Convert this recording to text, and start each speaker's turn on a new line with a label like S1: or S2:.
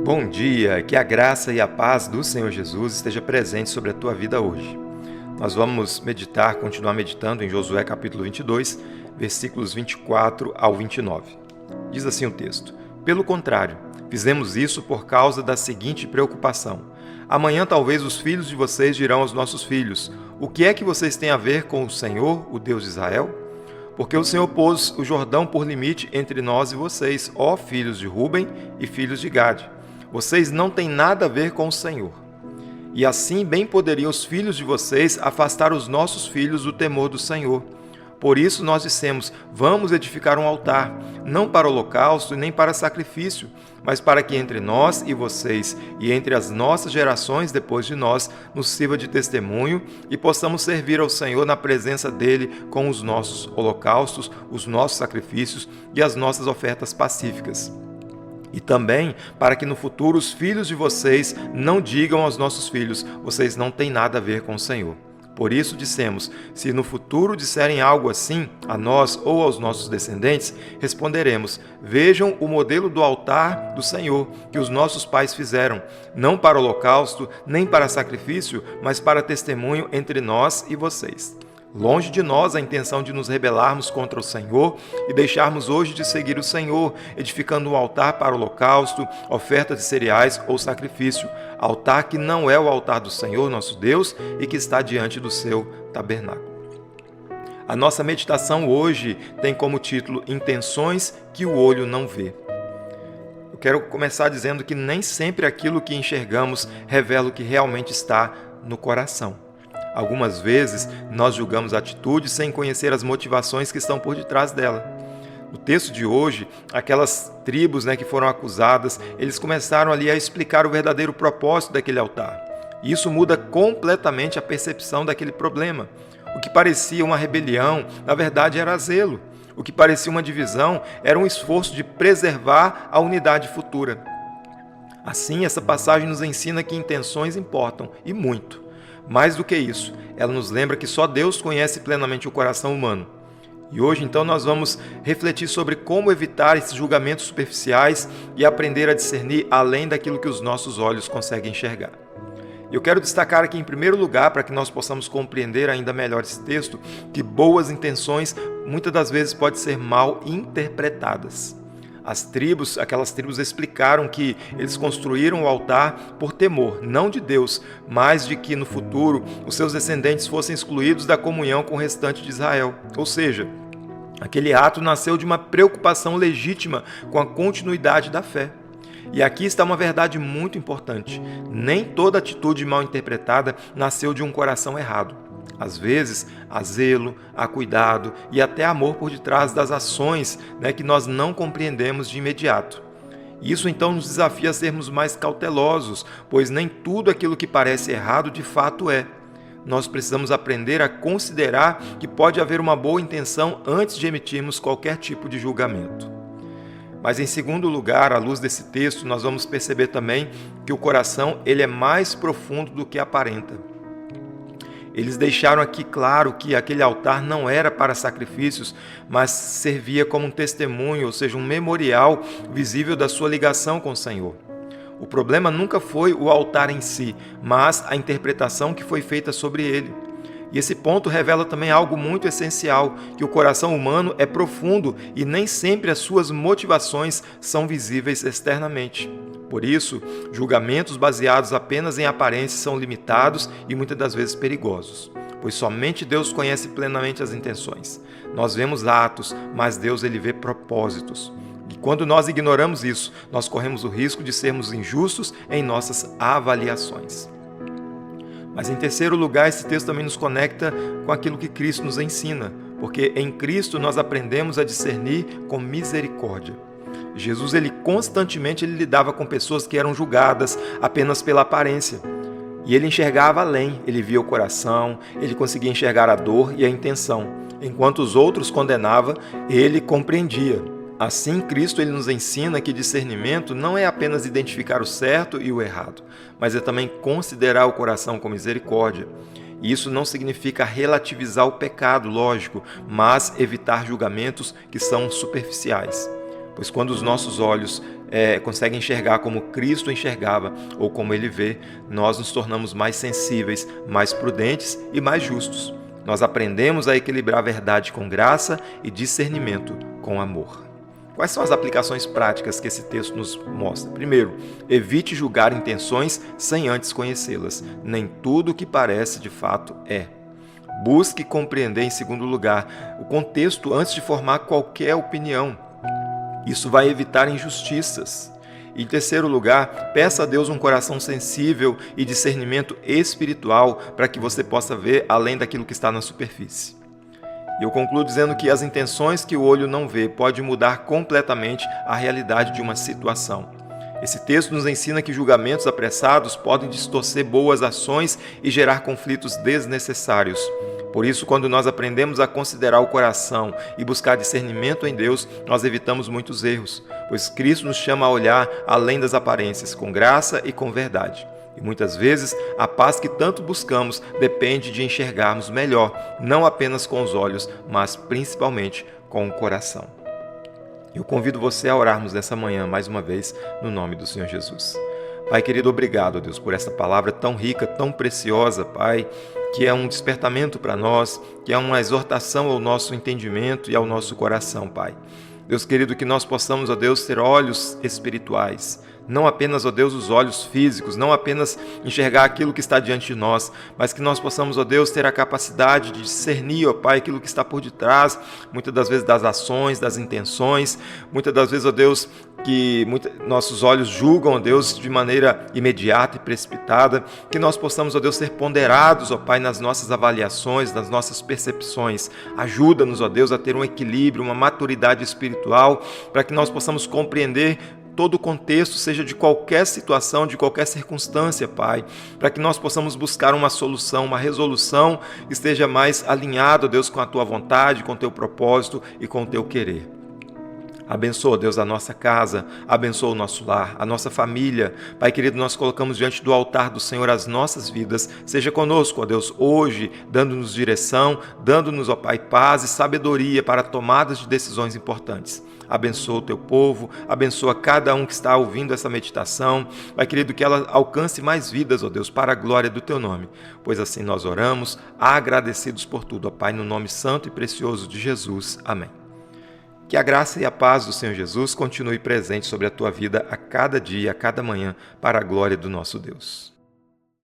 S1: Bom dia, que a graça e a paz do Senhor Jesus esteja presente sobre a tua vida hoje. Nós vamos continuar meditando em Josué capítulo 22, versículos 24 ao 29. Diz assim o texto: Pelo contrário, fizemos isso por causa da seguinte preocupação. Amanhã talvez os filhos de vocês dirão aos nossos filhos: o que é que vocês têm a ver com o Senhor, o Deus de Israel? Porque o Senhor pôs o Jordão por limite entre nós e vocês, ó filhos de Ruben e filhos de Gade. Vocês não têm nada a ver com o Senhor. E assim bem poderiam os filhos de vocês afastar os nossos filhos do temor do Senhor. Por isso nós dissemos: vamos edificar um altar, não para holocausto e nem para sacrifício, mas para que entre nós e vocês e entre as nossas gerações depois de nós nos sirva de testemunho e possamos servir ao Senhor na presença dele com os nossos holocaustos, os nossos sacrifícios e as nossas ofertas pacíficas. E também para que no futuro os filhos de vocês não digam aos nossos filhos: vocês não têm nada a ver com o Senhor. Por isso dissemos: se no futuro disserem algo assim a nós ou aos nossos descendentes, responderemos: vejam o modelo do altar do Senhor que os nossos pais fizeram, não para holocausto, nem para sacrifício, mas para testemunho entre nós e vocês. Longe de nós a intenção de nos rebelarmos contra o Senhor e deixarmos hoje de seguir o Senhor, edificando um altar para holocausto, oferta de cereais ou sacrifício, altar que não é o altar do Senhor, nosso Deus, e que está diante do seu tabernáculo. A nossa meditação hoje tem como título Intenções que o olho não vê. Eu quero começar dizendo que nem sempre aquilo que enxergamos revela o que realmente está no coração. Algumas vezes, nós julgamos atitudes sem conhecer as motivações que estão por detrás dela. No texto de hoje, aquelas tribos que foram acusadas, eles começaram ali a explicar o verdadeiro propósito daquele altar. E isso muda completamente a percepção daquele problema. O que parecia uma rebelião, na verdade era zelo. O que parecia uma divisão, era um esforço de preservar a unidade futura. Assim, essa passagem nos ensina que intenções importam, e muito. Mais do que isso, ela nos lembra que só Deus conhece plenamente o coração humano. E hoje, então, nós vamos refletir sobre como evitar esses julgamentos superficiais e aprender a discernir além daquilo que os nossos olhos conseguem enxergar. Eu quero destacar aqui, em primeiro lugar, para que nós possamos compreender ainda melhor esse texto, que boas intenções, muitas das vezes, podem ser mal interpretadas. Aquelas tribos explicaram que eles construíram o altar por temor, não de Deus, mas de que no futuro os seus descendentes fossem excluídos da comunhão com o restante de Israel. Ou seja, aquele ato nasceu de uma preocupação legítima com a continuidade da fé. E aqui está uma verdade muito importante: nem toda atitude mal interpretada nasceu de um coração errado. Às vezes, há zelo, há cuidado e até amor por detrás das ações que nós não compreendemos de imediato. Isso então nos desafia a sermos mais cautelosos, pois nem tudo aquilo que parece errado de fato é. Nós precisamos aprender a considerar que pode haver uma boa intenção antes de emitirmos qualquer tipo de julgamento. Mas em segundo lugar, à luz desse texto, nós vamos perceber também que o coração ele é mais profundo do que aparenta. Eles deixaram aqui claro que aquele altar não era para sacrifícios, mas servia como um testemunho, ou seja, um memorial visível da sua ligação com o Senhor. O problema nunca foi o altar em si, mas a interpretação que foi feita sobre ele. E esse ponto revela também algo muito essencial, que o coração humano é profundo e nem sempre as suas motivações são visíveis externamente. Por isso, julgamentos baseados apenas em aparência são limitados e muitas das vezes perigosos, pois somente Deus conhece plenamente as intenções. Nós vemos atos, mas Deus ele vê propósitos. E quando nós ignoramos isso, nós corremos o risco de sermos injustos em nossas avaliações. Mas em terceiro lugar, esse texto também nos conecta com aquilo que Cristo nos ensina, porque em Cristo nós aprendemos a discernir com misericórdia. Jesus constantemente lidava com pessoas que eram julgadas apenas pela aparência. E ele enxergava além, ele via o coração, ele conseguia enxergar a dor e a intenção. Enquanto os outros condenavam, ele compreendia. Assim, Cristo ele nos ensina que discernimento não é apenas identificar o certo e o errado, mas é também considerar o coração com misericórdia. E isso não significa relativizar o pecado, lógico, mas evitar julgamentos que são superficiais. Pois quando os nossos olhos consegue enxergar como Cristo enxergava ou como Ele vê, nós nos tornamos mais sensíveis, mais prudentes e mais justos. Nós aprendemos a equilibrar a verdade com graça e discernimento com amor. Quais são as aplicações práticas que esse texto nos mostra? Primeiro, evite julgar intenções sem antes conhecê-las. Nem tudo o que parece de fato é. Busque compreender, em segundo lugar, o contexto antes de formar qualquer opinião. Isso vai evitar injustiças. Em terceiro lugar, peça a Deus um coração sensível e discernimento espiritual para que você possa ver além daquilo que está na superfície. E eu concluo dizendo que as intenções que o olho não vê podem mudar completamente a realidade de uma situação. Esse texto nos ensina que julgamentos apressados podem distorcer boas ações e gerar conflitos desnecessários. Por isso, quando nós aprendemos a considerar o coração e buscar discernimento em Deus, nós evitamos muitos erros, pois Cristo nos chama a olhar além das aparências, com graça e com verdade. E muitas vezes, a paz que tanto buscamos depende de enxergarmos melhor, não apenas com os olhos, mas principalmente com o coração. Eu convido você a orarmos nessa manhã, mais uma vez, no nome do Senhor Jesus. Pai querido, obrigado, Deus, por essa palavra tão rica, tão preciosa, Pai, que é um despertamento para nós, que é uma exortação ao nosso entendimento e ao nosso coração, Pai. Deus querido, que nós possamos, ó Deus, ter olhos espirituais, não apenas, ó Deus, os olhos físicos, não apenas enxergar aquilo que está diante de nós, mas que nós possamos, ó Deus, ter a capacidade de discernir, ó Pai, aquilo que está por detrás, muitas das vezes das ações, das intenções, muitas das vezes, ó Deus, que nossos olhos julgam, ó Deus, de maneira imediata e precipitada, que nós possamos, ó Deus, ser ponderados, ó Pai, nas nossas avaliações, nas nossas percepções. Ajuda-nos, ó Deus, a ter um equilíbrio, uma maturidade espiritual, para que nós possamos compreender todo o contexto, seja de qualquer situação, de qualquer circunstância, Pai, para que nós possamos buscar uma solução, uma resolução que esteja mais alinhado, Deus, com a Tua vontade, com o Teu propósito e com o Teu querer. Abençoa, Deus, a nossa casa, abençoa o nosso lar, a nossa família. Pai querido, nós colocamos diante do altar do Senhor as nossas vidas. Seja conosco, ó Deus, hoje, dando-nos direção, dando-nos, ó Pai, paz e sabedoria para tomadas de decisões importantes. Abençoa o Teu povo, abençoa cada um que está ouvindo essa meditação. Pai querido, que ela alcance mais vidas, ó Deus, para a glória do Teu nome. Pois assim nós oramos, agradecidos por tudo, ó Pai, no nome santo e precioso de Jesus. Amém. Que a graça e a paz do Senhor Jesus continue presente sobre a tua vida a cada dia, a cada manhã, para a glória do nosso Deus.